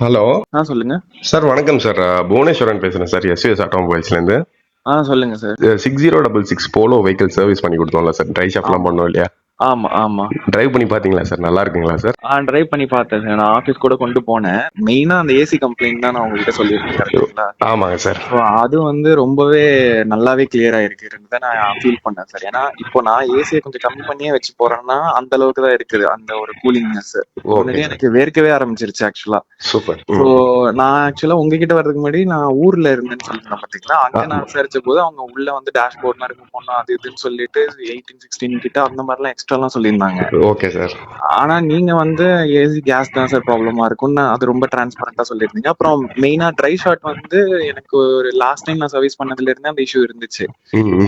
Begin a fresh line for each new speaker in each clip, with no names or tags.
Hello.
சொல்லுங்க.
Sir வணக்கம் sir. Bhuvaneswaran பேசுறேன் சார். எஸ்விஎஸ் ஆட்டோமொபைல்ஸ்லேருந்து.
சொல்லுங்க சார்.
6066 போலோ வெஹிக்கிள் சர்வீஸ் பண்ணி கொடுத்தோம்ல சார். ட்ரை ஷாப்லாம்
ஆமா,
பண்ணோம் இல்லையா?
ஆமா, ஆமா.
டிரைவ் பண்ணி பார்த்தீங்களா சார்? நல்லா இருக்குங்களா சார்?
டிரைவ் பண்ணி பார்த்தேன் சார். நான் ஆஃபீஸ் கூட கொண்டு போனேன். மெயினா அந்த ஏசி கம்ப்ளைண்ட் தான் நான் உங்ககிட்ட சொல்லியிருந்தேன். கரெக்ட்டுங்களா?
ஆமாங்க சார்.
ஸோ அது வந்து ரொம்பவே நல்லாவே கிளியர் ஆயிருக்குன்னு தான் நான் ஃபீல் பண்ணேன் சார். ஏன்னா இப்போ நான் ஏசியை கொஞ்சம் கம்மி பண்ணியே வச்சு போறேன்னா அந்த அளவுக்கு தான் இருக்குது அந்த ஒரு கூலிங்னஸ்.
ஓகே
உடனே
சார்.
எனக்கு வேர்க்கவே ஆரம்பிச்சிருச்சு ஆக்சுவலா.
சூப்பர்.
ஸோ நான் ஆக்சுவலா உங்ககிட்ட வர்றதுக்கு முன்னாடி நான் ஊர்ல இருந்தேன்னு சொல்லியிருந்தேன் பாத்தீங்களா. அங்க நான் விசாரிச்ச போது அவங்க உள்ள வந்து டேஷ்போர்ட்லாம் ரிமூவ் பண்ணணும் அது இதுன்னு சொல்லிட்டு 18, 16 கிட்ட அந்த மாதிரிலாம் எக்ஸ்ட்ராலாம் சொல்லியிருந்தாங்க.
Okay sir.
ஆனா நீங்க வந்து ஏசி கேஸ் தான் சார் ப்ராப்ளமா இருக்கும்னு அது ரொம்ப டிரான்ஸ்பரண்டா சொல்லியிருந்தீங்க. அப்புறம் மெயினா ட்ரை ஷாட் வந்து எனக்கு ஒரு லாஸ்ட் டைம் நான் சர்வீஸ் பண்ணதுல இருந்து அந்த இஷ்யூ இருந்துச்சு.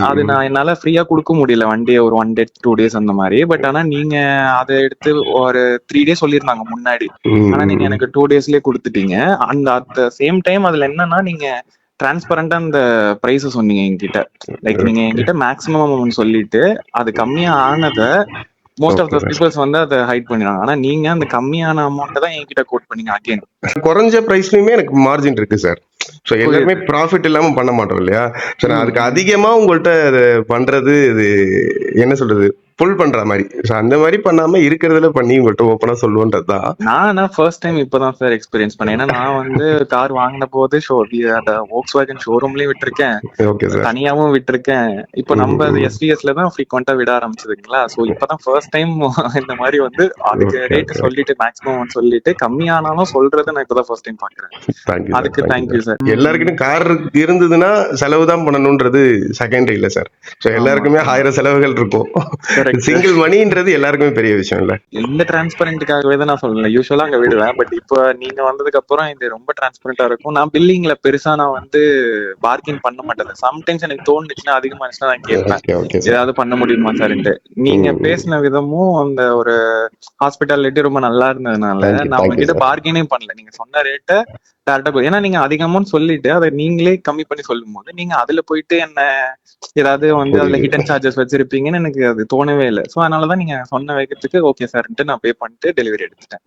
அது நான் என்னால ஃப்ரீயா கொடுக்க முடியல வண்டியை ஒரு 1 டே 2 டேஸ் அந்த மாதிரி. பட் ஆனா நீங்க அதை எடுத்து ஒரு 3 டேஸ் சொல்லியிருந்தாங்க முன்னாடி. ஆனா நீங்க எனக்கு 2 டேஸ்லயே கொடுத்துட்டீங்க. அந்த அட் த சேம் டைம் அதுல என்னன்னா நீங்க டிரான்ஸ்பரண்டா அந்த பிரைஸ் சொன்னீங்க என்கிட்ட. லைக் நீங்க என்கிட்ட மேக்ஸிமம் சொல்லிட்டு அது கம்மியா ஆனதை மோஸ்ட் ஆஃப் த பீப்புள்ஸ் வந்து அதை ஹைட் பண்ணிடுறாங்க. ஆனா நீங்க அந்த கம்மியான அமௌண்ட்டை தான் என்கிட்ட கோட் பண்ணீங்க அகைன்.
குறைஞ்ச பிரைஸ்லயுமே எனக்கு மார்ஜின் இருக்கு சார். ஸோ எல்லாருமே ப்ராஃபிட் இல்லாம பண்ண மாட்டோம் இல்லையா? ஸோ நான் அதுக்கு அதிகமா உங்கள்கிட்ட பண்றது இது என்ன சொல்றது, புல் பண்ற மாதிரி. ஸோ அந்த மாதிரி பண்ணாம இருக்கிறதுல பண்ணி உங்கள்கிட்ட ஓப்பனா சொல்லுவோன்றதுதான்.
நான் ஃபர்ஸ்ட் டைம் இப்பதான் சார் எக்ஸ்பீரியன்ஸ் பண்ணேன். ஏன்னா நான் வந்து கார் வாங்கின போது அந்த வோக்ஸ் வேகன் ஷோரூம்லயும் விட்டுருக்கேன்,
ஓகே சார்.
தனியாவும் விட்டுருக்கேன். இப்போ நம்ம எஸ்விஎஸ்ல தான் ஃப்ரீக்வெண்டா விட ஆரம்பிச்சதுங்களா. ஸோ இப்பதான் ஃபர்ஸ்ட் டைம் இந்த மாதிரி வந்து அதுக்கு ரேட் சொல்லிட்டு மேக்ஸிமம் சொல்லிட்டு கம்மியானாலும் சொல்றதை நான் இப்பதான் ஃபர்ஸ்ட் டைம் பாக்குறேன்.
Thank you sir.
அதுக்கு தேங்க்யூ சார்.
எல்லாருக்கிட்டும் கார் இருந்ததுன்னா செலவு தான் பண்ணணும்ன்றது செகண்டரி இல்ல சார். ஸோ எல்லாருக்குமே 1000 செலவுகள் இருக்கும். சிங்கிள் மணின்றது எல்லாருக்குமே பெரிய விஷயம் இல்ல.
இந்த டிரான்ஸ்பரண்ட்டுக்காகவே தான் நான் சொல்லல. யூஸ்வலா அங்க விடுவேன். பட் இப்போ நீங்க வந்ததுக்கு அப்புறம் இது ரொம்ப டிரான்ஸ்பரண்டா இருக்கும். நான் பில்லிங்ல பெருசா நான் வந்து பார்கின் பண்ண மாட்டேன். சம்டைம்ஸ் எனக்கு தோணுச்சுன்னா அதிகமா இருந்துச்சுன்னா நான் கேட்பேன்,
ஓகே ஓகே சார்.
ஏதாவது பண்ண முடியுமா சார்ன்ட்டு. நீங்க பேசின விதமும் அந்த ஒரு ஹாஸ்பிட்டாலிட்டி ரொம்ப நல்லா இருந்ததுனால
Thank you,
நான்
thank you,
உங்ககிட்ட
sir.
பார்கினே பண்ணல. நீங்க சொன்ன ரேட்டை டேரக்டா ஏன்னா நீங்க அதிகமான்னு சொல்லிட்டு அதை நீங்களே கம்மி பண்ணி சொல்லும் போது நீங்க அதுல போயிட்டு என்ன ஏதாவது வந்து அதுல
புரியுது.
ஹிடன் சார்ஜஸ் வச்சிருப்பீங்கன்னு எனக்கு அது தோணவே இல்லை. ஸோ அதனாலதான் நீங்க சொன்ன வேகத்துக்கு ஓகே சார்ன்ட்டு நான் பே பண்ணிட்டு டெலிவரி எடுத்துட்டேன்.